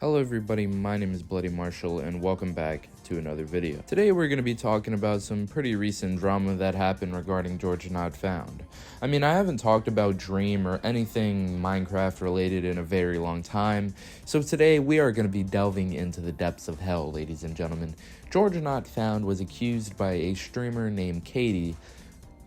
Hello everybody, my name is Bloody Marshall and welcome back to another video. Today we're going to be talking about some pretty recent drama that happened regarding GeorgeNotFound. I mean, I haven't talked about Dream or anything Minecraft related in a very long time, so today we are going to be delving into the depths of hell, ladies and gentlemen. GeorgeNotFound was accused by a streamer named Katie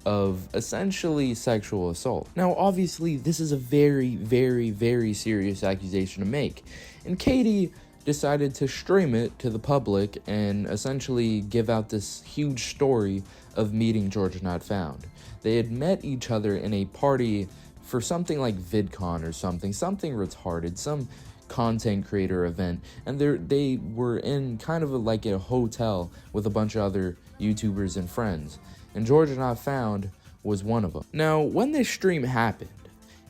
of essentially sexual assault. Now, obviously, this is a very serious accusation to make, and Katie decided to stream it to the public and essentially give out this huge story of meeting GeorgeNotFound. They had met each other in a party for something like VidCon or something retarded, some content creator event, and they were in kind of like a hotel with a bunch of other YouTubers and friends, and GeorgeNotFound was one of them. Now, when this stream happened,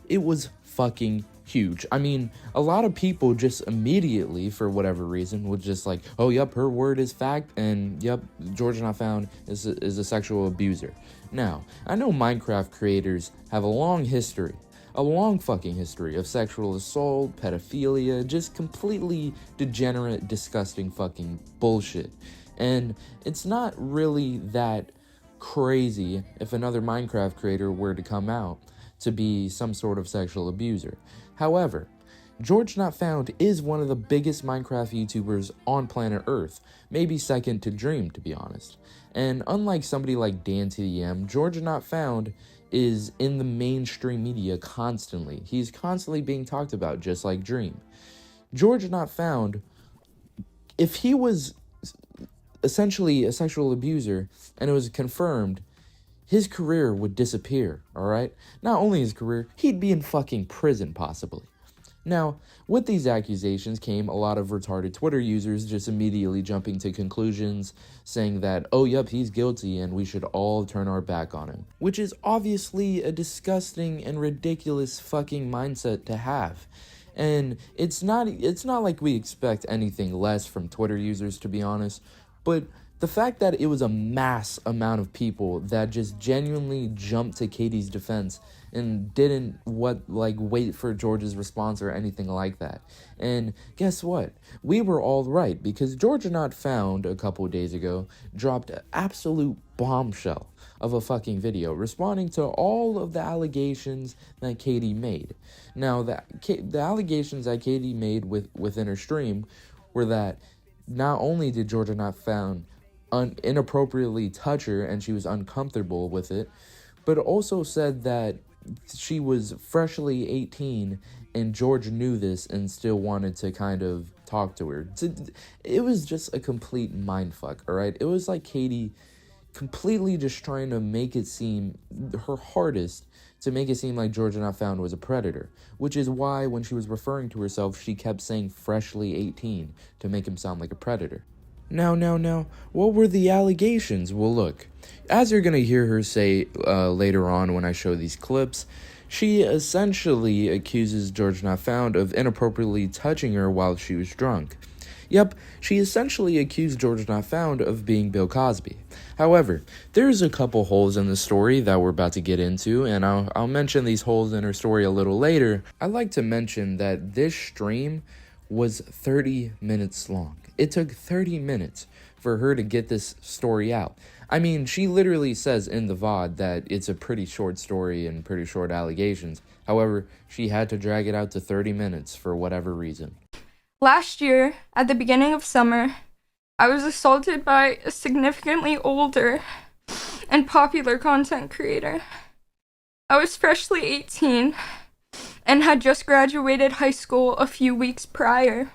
it was fucking huge. I mean, a lot of people just immediately, for whatever reason, would just like, oh, yep, her word is fact, and yep, GeorgeNotFound is a sexual abuser. Now, I know Minecraft creators have a long fucking history of sexual assault, pedophilia, just completely degenerate, disgusting fucking bullshit. And it's not really that crazy if another Minecraft creator were to come out to be some sort of sexual abuser. However, GeorgeNotFound is one of the biggest Minecraft YouTubers on planet Earth, maybe second to Dream, to be honest. And unlike somebody like DanTDM, GeorgeNotFound is in the mainstream media constantly. He's constantly being talked about, just like Dream. GeorgeNotFound, if he was essentially a sexual abuser and it was confirmed, his career would disappear, alright? Not only his career, he'd be in fucking prison, possibly. Now, with these accusations came a lot of retarded Twitter users just immediately jumping to conclusions, saying that, oh yep, he's guilty and we should all turn our back on him. Which is obviously a disgusting and ridiculous fucking mindset to have. And it's not like we expect anything less from Twitter users, to be honest, but the fact that it was a mass amount of people that just genuinely jumped to Katie's defense and didn't wait for George's response or anything like that. And guess what? We were all right, because GeorgeNotFound a couple days ago dropped an absolute bombshell of a fucking video responding to all of the allegations that Katie made. Now, the allegations that Katie made within her stream were that not only did GeorgeNotFound inappropriately touch her and she was uncomfortable with it, but also said that she was freshly 18 and George knew this and still wanted to kind of talk to her. It was just a complete mindfuck, alright? It was like Katie completely just trying to make it seem her hardest to make it seem like GeorgeNotFound was a predator, which is why when she was referring to herself, she kept saying freshly 18 to make him sound like a predator. Now, what were the allegations? Well, look, as you're gonna hear her say later on when I show these clips, she essentially accuses GeorgeNotFound of inappropriately touching her while she was drunk. Yep, she essentially accused GeorgeNotFound of being Bill Cosby. However, there's a couple holes in the story that we're about to get into, and I'll mention these holes in her story a little later. I'd like to mention that this stream was 30 minutes long. It took 30 minutes for her to get this story out. I mean, she literally says in the VOD that it's a pretty short story and pretty short allegations. However, she had to drag it out to 30 minutes for whatever reason. Last year, at the beginning of summer, I was assaulted by a significantly older and popular content creator. I was freshly 18 and had just graduated high school a few weeks prior.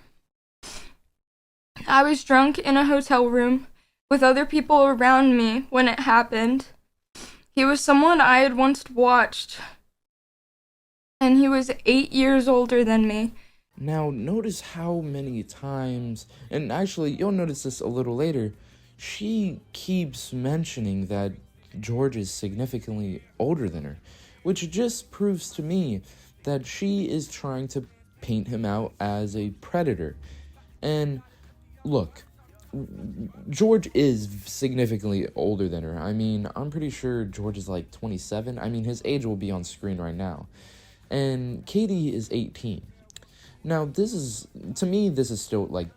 I was drunk in a hotel room with other people around me when it happened. He was someone I had once watched, and he was 8 years older than me. Now, notice how many times, and actually, you'll notice this a little later, she keeps mentioning that George is significantly older than her, which just proves to me that she is trying to paint him out as a predator. And look, George is significantly older than her. I mean, I'm pretty sure George is like 27. I mean, his age will be on screen right now. And Katie is 18. Now, to me, this is still, like,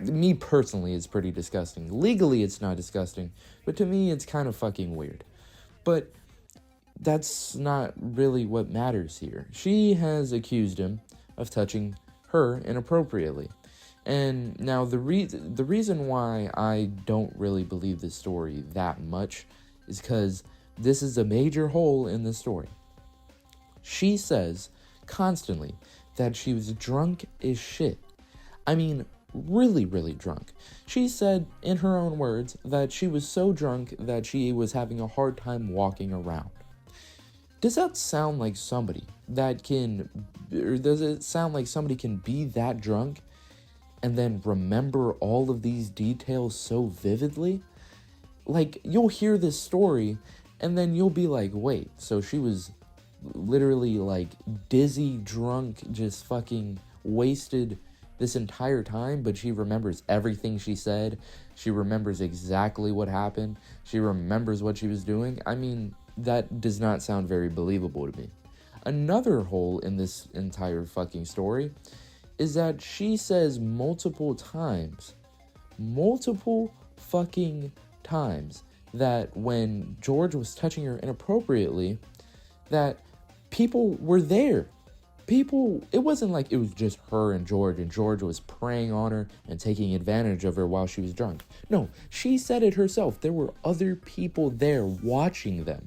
me personally, it's pretty disgusting. Legally, it's not disgusting, but to me, it's kind of fucking weird. But that's not really what matters here. She has accused him of touching her inappropriately. And now the reason why I don't really believe this story that much is because this is a major hole in the story. She says constantly that she was drunk as shit. I mean, really, really drunk. She said, in her own words, that she was so drunk that she was having a hard time walking around. Does that sound like somebody that does it sound like somebody can be that drunk and then remember all of these details so vividly? Like, you'll hear this story and then you'll be like, wait, so she was literally like dizzy, drunk, just fucking wasted this entire time, but she remembers everything she said. She remembers exactly what happened. She remembers what she was doing. I mean, that does not sound very believable to me. Another hole in this entire fucking story is that she says multiple fucking times, that when George was touching her inappropriately, that people were there. It wasn't like it was just her and George was preying on her and taking advantage of her while she was drunk. No, she said it herself. There were other people there watching them.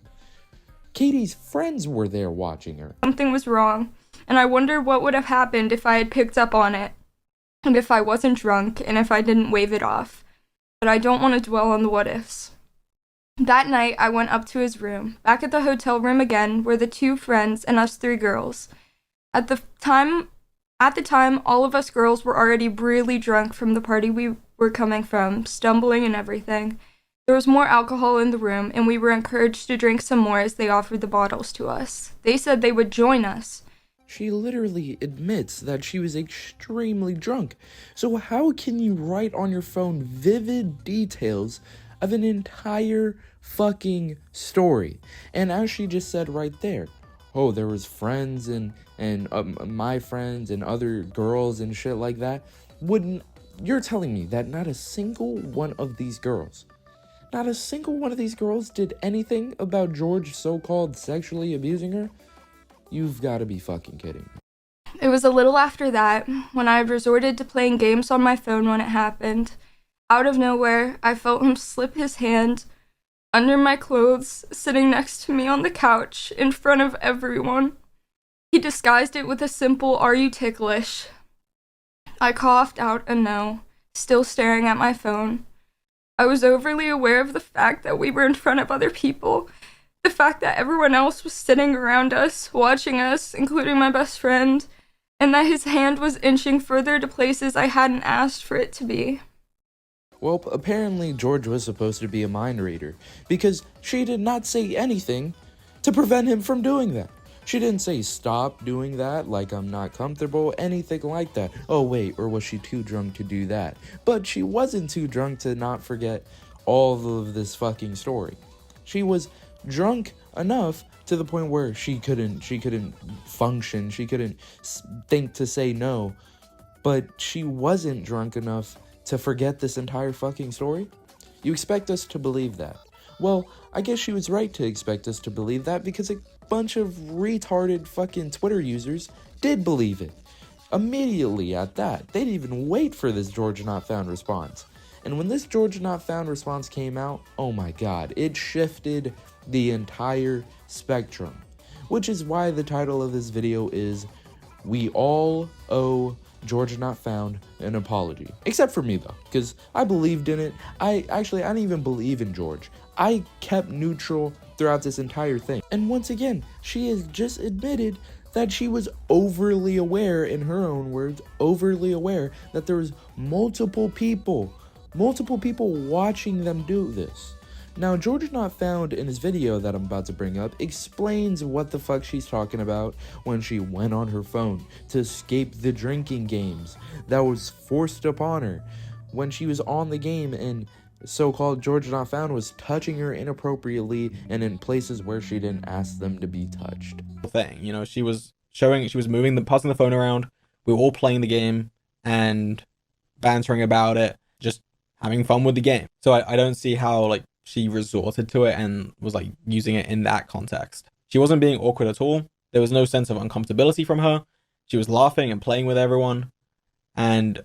Katie's friends were there watching her. Something was wrong, and I wonder what would have happened if I had picked up on it, and if I wasn't drunk, and if I didn't wave it off. But I don't want to dwell on the what-ifs. That night, I went up to his room. Back at the hotel room again were the two friends and us three girls. At the time, all of us girls were already really drunk from the party we were coming from, stumbling and everything. There was more alcohol in the room, and we were encouraged to drink some more as they offered the bottles to us. They said they would join us. She literally admits that she was extremely drunk. So how can you write on your phone vivid details of an entire fucking story? And as she just said right there, oh, there was friends and my friends and other girls and shit like that. You're telling me that not a single one of these girls did anything about George so-called sexually abusing her? You've got to be fucking kidding me. It was a little after that, when I resorted to playing games on my phone when it happened. Out of nowhere, I felt him slip his hand under my clothes, sitting next to me on the couch, in front of everyone. He disguised it with a simple, "Are you ticklish?" I coughed out a no, still staring at my phone. I was overly aware of the fact that we were in front of other people, the fact that everyone else was sitting around us, watching us, including my best friend, and that his hand was inching further to places I hadn't asked for it to be. Well, apparently George was supposed to be a mind reader, because she did not say anything to prevent him from doing that. She didn't say, stop doing that, like I'm not comfortable, anything like that. Oh wait, or was she too drunk to do that? But she wasn't too drunk to not forget all of this fucking story. She was drunk enough to the point where she couldn't function, she couldn't think to say no, but she wasn't drunk enough to forget this entire fucking story? You expect us to believe that? Well, I guess she was right to expect us to believe that, because a bunch of retarded fucking Twitter users did believe it. Immediately at that. They didn't even wait for this GeorgeNotFound response. And when this GeorgeNotFound response came out, oh my god, it shifted the entire spectrum. Which is why the title of this video is, "We all owe GeorgeNotFound an apology." Except for me though, because I believed in it. I didn't even believe in George. I kept neutral throughout this entire thing. And once again, she has just admitted that she was overly aware, in her own words, overly aware that there was multiple people watching them do this. Now, GeorgeNotFound, in his video that I'm about to bring up, explains what the fuck she's talking about when she went on her phone to escape the drinking games that was forced upon her, when she was on the game and so-called GeorgeNotFound was touching her inappropriately and in places where she didn't ask them to be touched. Thing, you know, she was passing the phone around We were all playing the game and bantering about it, just having fun with the game. So I don't see how like she resorted to it and was like using it in that context. She wasn't being awkward at all. There was no sense of uncomfortability from her. She was laughing and playing with everyone. And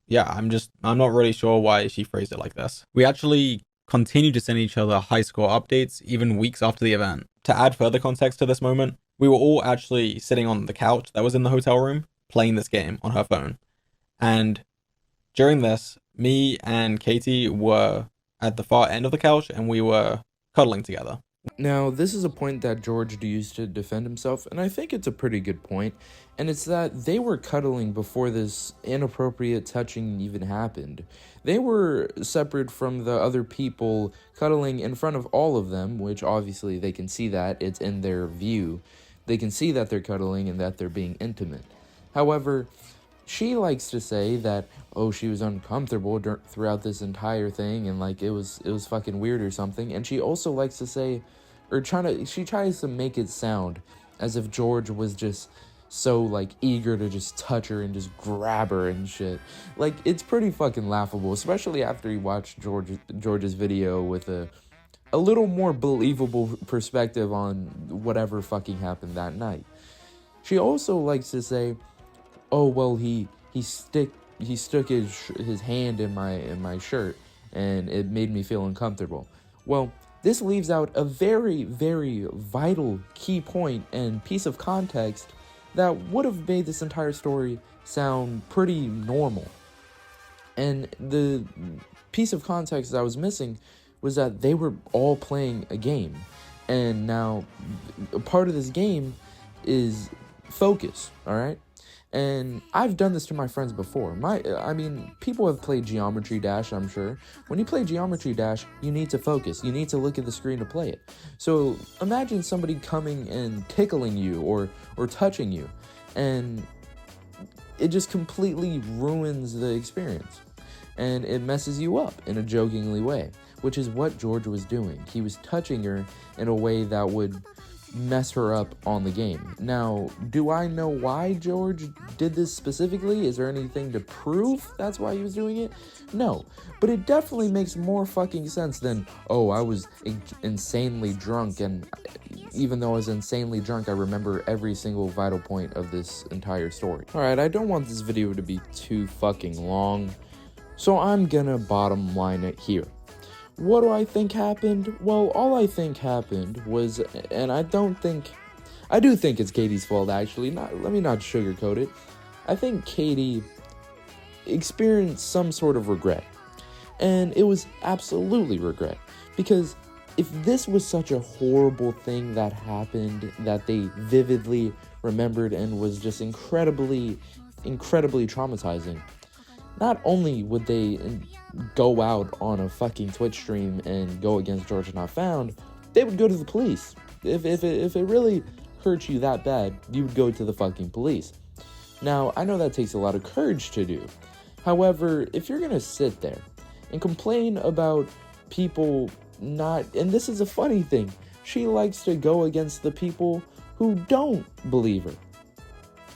yeah, I'm not really sure why she phrased it like this. We actually continued to send each other high score updates even weeks after the event. To add further context to this moment, we were all actually sitting on the couch that was in the hotel room playing this game on her phone. And during this, me and Katie were at the far end of the couch and we were cuddling together. Now, this is a point that George used to defend himself, and I think it's a pretty good point, and it's that they were cuddling before this inappropriate touching even happened. They were separate from the other people, cuddling in front of all of them, which obviously they can see that, it's in their view. They can see that they're cuddling and that they're being intimate. However, she likes to say that, oh, she was uncomfortable throughout this entire thing and like it was fucking weird or something. And she also likes to say, she tries to make it sound as if George was just so like eager to just touch her and just grab her and shit. Like, it's pretty fucking laughable, especially after you watch George's video with a little more believable perspective on whatever fucking happened that night. She also likes to say, oh, well, he stuck his hand in my shirt and it made me feel uncomfortable. Well, this leaves out a very, very vital key point and piece of context that would have made this entire story sound pretty normal. And the piece of context that I was missing was that they were all playing a game. And now, a part of this game is focus, all right? And I've done this to my friends before. People have played Geometry Dash, I'm sure. When you play Geometry Dash, you need to focus. You need to look at the screen to play it. So imagine somebody coming and tickling you or touching you, and it just completely ruins the experience. And it messes you up in a jokingly way, which is what George was doing. He was touching her in a way that would mess her up on the game. Now, do I know why George did this specifically? Is there anything to prove that's why he was doing it? No, but it definitely makes more fucking sense than, oh, I was insanely drunk, and even though I was insanely drunk, I remember every single vital point of this entire story. Alright, I don't want this video to be too fucking long, so I'm gonna bottom line it here. What do I think happened? Well, all I think happened was, and I do think it's Katie's fault, actually. Let me not sugarcoat it. I think Katie experienced some sort of regret. And it was absolutely regret. Because if this was such a horrible thing that happened, that they vividly remembered and was just incredibly, incredibly traumatizing, not only would they go out on a fucking Twitch stream and go against GeorgeNotFound, they would go to the police. If it really hurt you that bad, you would go to the fucking police. Now, I know that takes a lot of courage to do. However, if you're gonna sit there and complain about people not... And this is a funny thing. She likes to go against the people who don't believe her.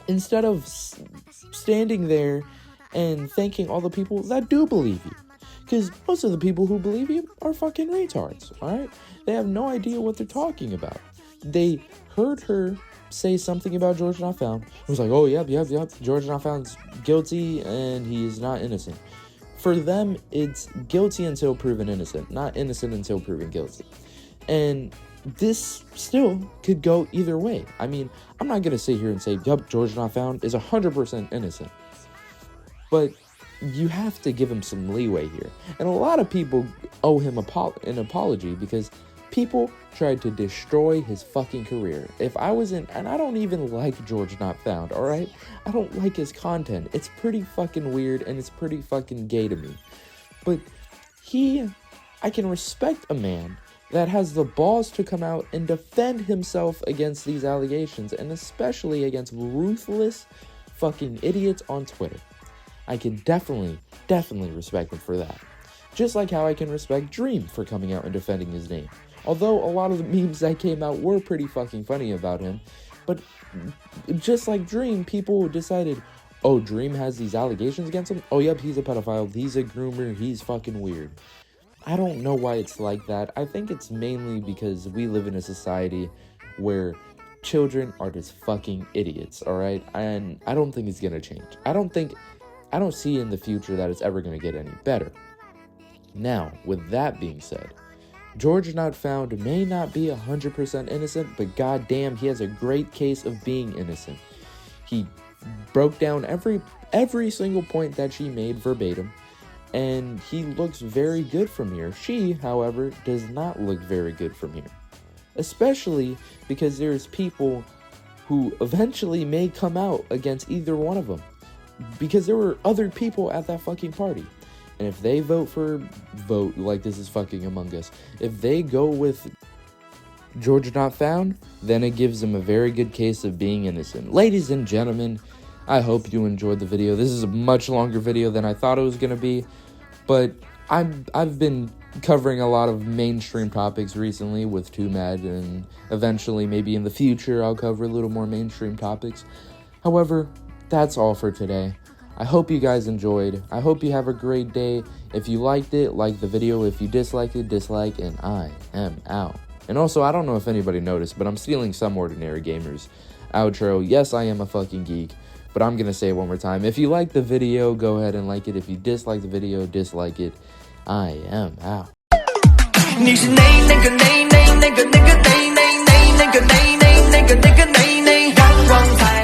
Instead of standing there and thanking all the people that do believe you. Because most of the people who believe you are fucking retards, alright? They have no idea what they're talking about. They heard her say something about GeorgeNotFound. It was like, oh, yep, GeorgeNotFound's guilty and he is not innocent. For them, it's guilty until proven innocent, not innocent until proven guilty. And this still could go either way. I mean, I'm not going to sit here and say, yup, GeorgeNotFound is 100% innocent. But you have to give him some leeway here. And a lot of people owe him an apology because people tried to destroy his fucking career. If I wasn't, and I don't even like GeorgeNotFound, alright? I don't like his content. It's pretty fucking weird and it's pretty fucking gay to me. But I can respect a man that has the balls to come out and defend himself against these allegations, and especially against ruthless fucking idiots on Twitter. I can definitely respect him for that. Just like how I can respect Dream for coming out and defending his name. Although a lot of the memes that came out were pretty fucking funny about him. But just like Dream, people decided, oh, Dream has these allegations against him? Oh, yep, he's a pedophile, he's a groomer, he's fucking weird. I don't know why it's like that. I think it's mainly because we live in a society where children are just fucking idiots, alright? And I don't think it's gonna change. I don't see in the future that it's ever gonna get any better. Now, with that being said, GeorgeNotFound may not be 100% innocent, but goddamn, he has a great case of being innocent. He broke down every single point that she made verbatim, and he looks very good from here. She, however, does not look very good from here. Especially because there's people who eventually may come out against either one of them. Because there were other people at that fucking party. And if they vote like this is fucking Among Us, if they go with GeorgeNotFound, then it gives them a very good case of being innocent. Ladies and gentlemen, I hope you enjoyed the video. This is a much longer video than I thought it was going to be, but I've been covering a lot of mainstream topics recently with Too Mad, and eventually, maybe in the future, I'll cover a little more mainstream topics. However, that's all for today. I hope you guys enjoyed. I hope you have a great day. If you liked it, like the video. If you disliked it, dislike, and I am out. And also, I don't know if anybody noticed, but I'm stealing Some Ordinary Gamers outro. Yes, I am a fucking geek, but I'm gonna say it one more time. If you like the video, go ahead and like it. If you dislike the video, dislike it. I am out. 你是那个，让光彩。